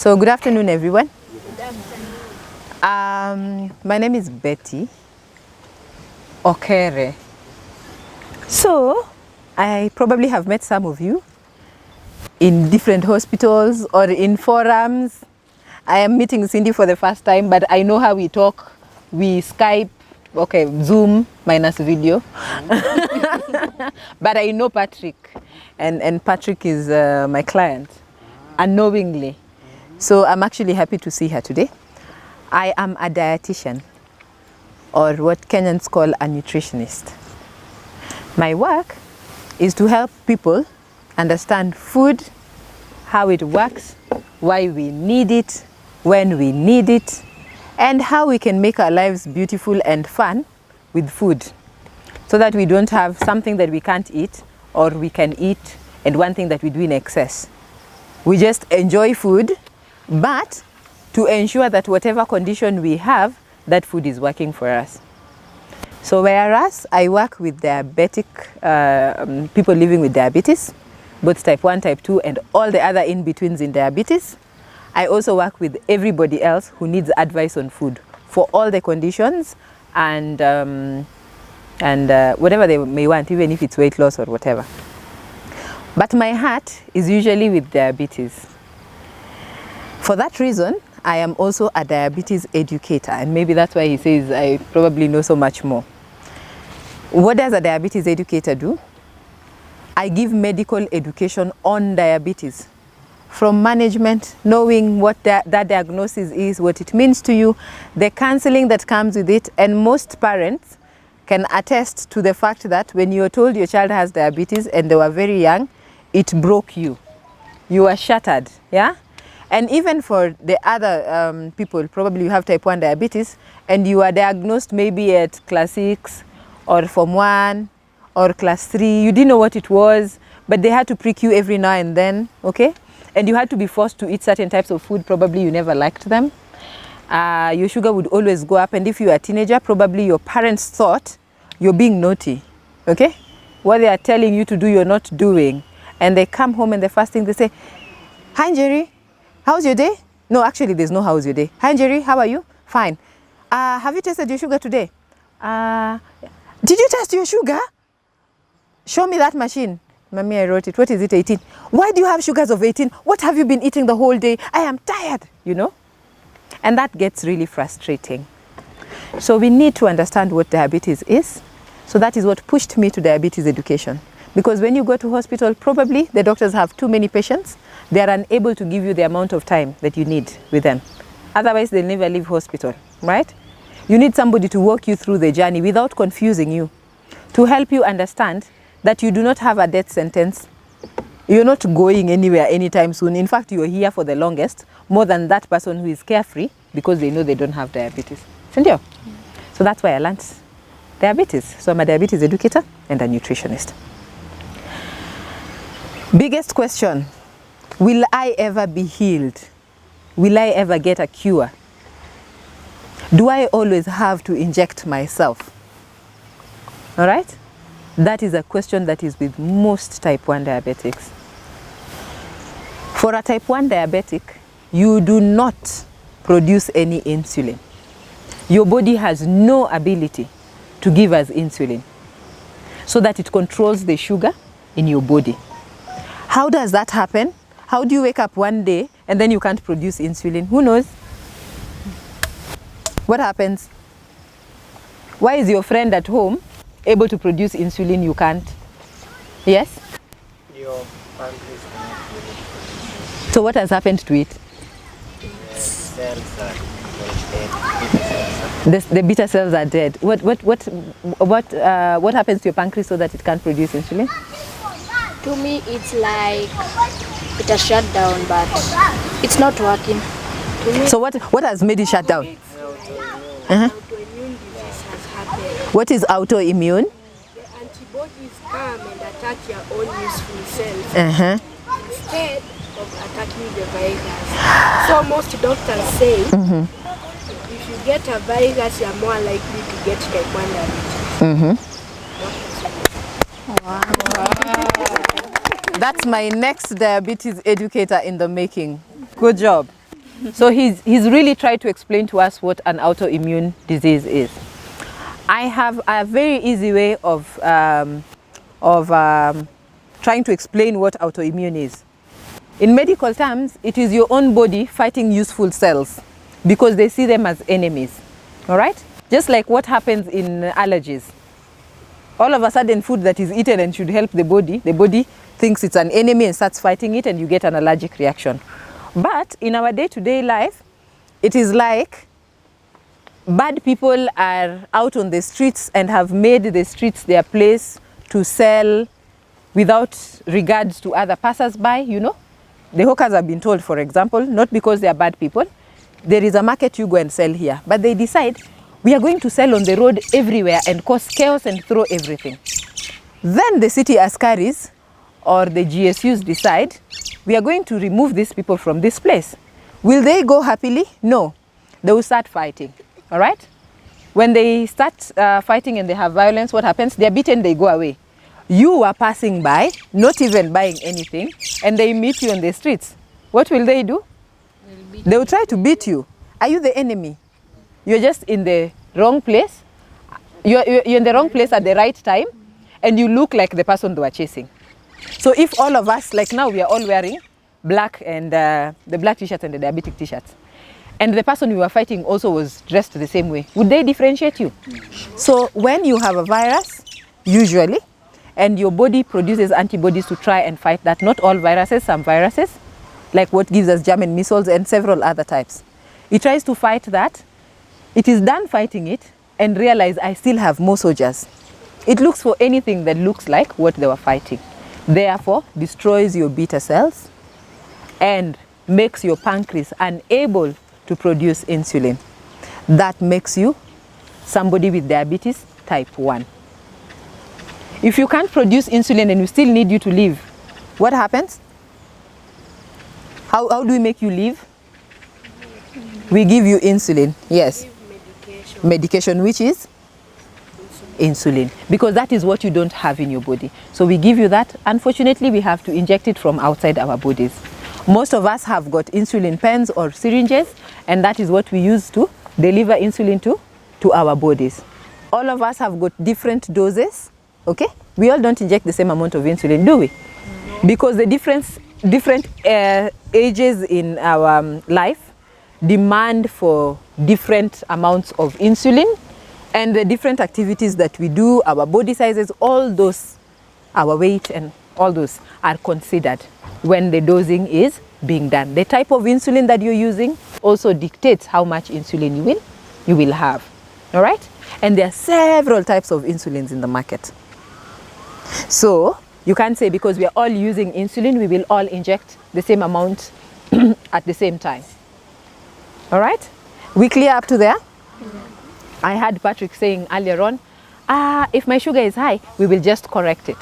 So good afternoon, everyone. My name is Betty Okere. So I probably have met some of you in different hospitals or in forums. I am meeting Cindy for the first time, but I know how we talk. We Skype, okay, Zoom minus video. But I know Patrick, and Patrick is my client, unknowingly. So I'm actually happy to see her today. I am a dietitian, or what Kenyans call a nutritionist. My work is to help people understand food, how it works, why we need it, when we need it, and how we can make our lives beautiful and fun with food, so that we don't have something that we can't eat or we can eat and one thing that we do in excess. We just enjoy food, but to ensure that whatever condition we have, that food is working for us. So whereas I work with diabetic people living with diabetes, both type 1, type 2, and all the other in-betweens in diabetes, I also work with everybody else who needs advice on food for all the conditions and whatever they may want, even if it's weight loss or whatever. But my heart is usually with diabetes. For that reason, I am also a diabetes educator, and maybe that's why he says I probably know so much more. What does a diabetes educator do? I give medical education on diabetes, from management, knowing what that diagnosis is, what it means to you, the counseling that comes with it, and most parents can attest to the fact that when you're told your child has diabetes and they were very young, it broke you. You were shattered, yeah? And even for the other people, probably you have type 1 diabetes and you are diagnosed maybe at class 6 or form 1 or class 3. You didn't know what it was, but they had to prick you every now and then, okay? And you had to be forced to eat certain types of food. Probably you never liked them. Your sugar would always go up. And if you are a teenager, probably your parents thought you're being naughty, okay? What they are telling you to do, you're not doing. And they come home and the first thing they say, "Hi, Jerry. How's your day?" No, actually, there's no how's your day. "Hi, Jerry, how are you?" "Fine." Have you tested your sugar today?" "Did you test your sugar?" "Show me that machine." "Mommy, I wrote it." "What is it, 18? "Why do you have sugars of 18? What have you been eating the whole day? I am tired," you know? And that gets really frustrating. So we need to understand what diabetes is. So that is what pushed me to diabetes education. Because when you go to hospital, probably the doctors have too many patients. They are unable to give you the amount of time that you need with them. Otherwise, they'll never leave hospital, right? You need somebody to walk you through the journey without confusing you, to help you understand that you do not have a death sentence. You're not going anywhere anytime soon. In fact, you're here for the longest, more than that person who is carefree because they know they don't have diabetes. Sindio? So that's why I learned diabetes. So I'm a diabetes educator and a nutritionist. Biggest question, will I ever be healed? Will I ever get a cure? Do I always have to inject myself? All right? That is a question that is with most type 1 diabetics. For a type 1 diabetic, you do not produce any insulin. Your body has no ability to give us insulin so that it controls the sugar in your body. How does that happen? How do you wake up one day and then you can't produce insulin? Who knows? What happens? Why is your friend at home able to produce insulin, you can't? Yes? Your pancreas cannot produce. So what has happened to it? The cells are dead. The beta cells are dead. What happens to your pancreas so that it can't produce insulin? To me, it's like it has shut down, but it's not working. To me, So what has made it shut down? autoimmune disease has happened. What is autoimmune? The antibodies come and attack your own useful cells instead of attacking the virus. So most doctors say if you get a virus, you're more likely to get type 1 diabetes. That's my next diabetes educator in the making. Good job. So he's really tried to explain to us what an autoimmune disease is. I have a very easy way of trying to explain what autoimmune is. In medical terms, it is your own body fighting useful cells because they see them as enemies. All right? Just like what happens in allergies. All of a sudden, food that is eaten and should help the body thinks it's an enemy and starts fighting it, and you get an allergic reaction. But in our day-to-day life, it is like bad people are out on the streets and have made the streets their place to sell without regards to other passers-by, you know. The hawkers have been told, for example, not because they are bad people, there is a market, you go and sell here. But they decide, we are going to sell on the road everywhere and cause chaos and throw everything. Then the city askaris or the GSUs decide, we are going to remove these people from this place. Will they go happily? No. They will start fighting, all right? When they start fighting and they have violence, what happens? They are beaten, they go away. You are passing by, not even buying anything, and they meet you on the streets. What will they do? They will try to beat you. Are you the enemy? You're just in the wrong place. You're in the wrong place at the right time, and you look like the person they were chasing. So if all of us, like now we are all wearing black and the black t-shirts and the diabetic t-shirts, and the person we were fighting also was dressed the same way, would they differentiate you? So when you have a virus, usually, and your body produces antibodies to try and fight that, not all viruses, some viruses, like what gives us germ and measles and several other types. It tries to fight that. It is done fighting it and realize I still have more soldiers. It looks for anything that looks like what they were fighting. Therefore, destroys your beta cells and makes your pancreas unable to produce insulin. That makes you somebody with diabetes type 1. If you can't produce insulin and we still need you to live, what happens? How do we make you live? We give you insulin, yes. Medication, which is? Insulin. Because that is what you don't have in your body. So we give you that. Unfortunately, we have to inject it from outside our bodies. Most of us have got insulin pens or syringes, and that is what we use to deliver insulin to our bodies. All of us have got different doses. Okay, we all don't inject the same amount of insulin, do we? Because the different ages in our life demand for different amounts of insulin, and the different activities that we do, our body sizes, all those, our weight and all those are considered when the dosing is being done. The type of insulin that you're using also dictates how much insulin you will have, all right? And there are several types of insulins in the market. So you can't say because we are all using insulin, we will all inject the same amount at the same time. All right? We clear up to there? Yeah. I had Patrick saying earlier on, if my sugar is high, we will just correct it.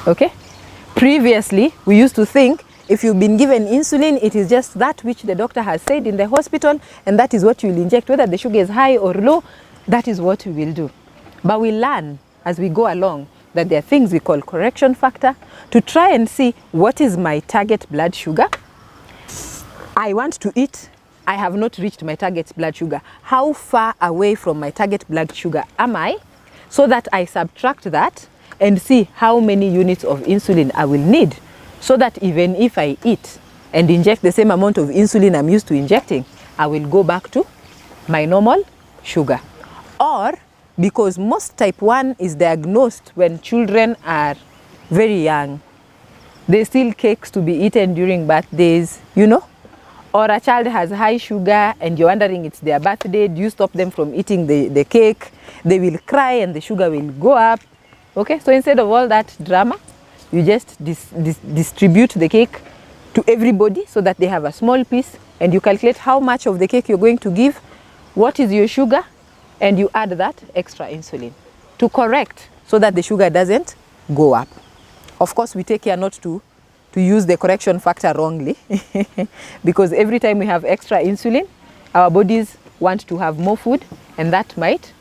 Okay? Previously, we used to think if you've been given insulin, it is just that which the doctor has said in the hospital, and that is what you will inject. Whether the sugar is high or low, that is what we will do. But we learn as we go along that there are things we call correction factor to try and see what is my target blood sugar. I want to eat. I have not reached my target blood sugar. How far away from my target blood sugar am I? So that I subtract that and see how many units of insulin I will need. So that even if I eat and inject the same amount of insulin I'm used to injecting, I will go back to my normal sugar. Or because most type 1 is diagnosed when children are very young. They steal cakes to be eaten during birthdays, you know? Or a child has high sugar and you're wondering it's their birthday. Do you stop them from eating the cake? They will cry and the sugar will go up. Okay, so instead of all that drama, you just distribute the cake to everybody so that they have a small piece, and you calculate how much of the cake you're going to give, what is your sugar, and you add that extra insulin to correct so that the sugar doesn't go up. Of course, we take care not to use the correction factor wrongly because every time we have extra insulin, our bodies want to have more food, and that might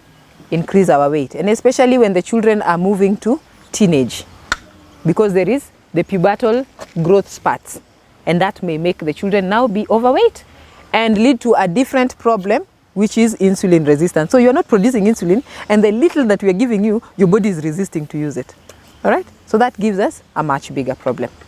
increase our weight. And especially when the children are moving to teenage, because there is the pubertal growth spurts, and that may make the children now be overweight and lead to a different problem, which is insulin resistance. So you're not producing insulin, and the little that we are giving you, your body is resisting to use it. All right? So that gives us a much bigger problem.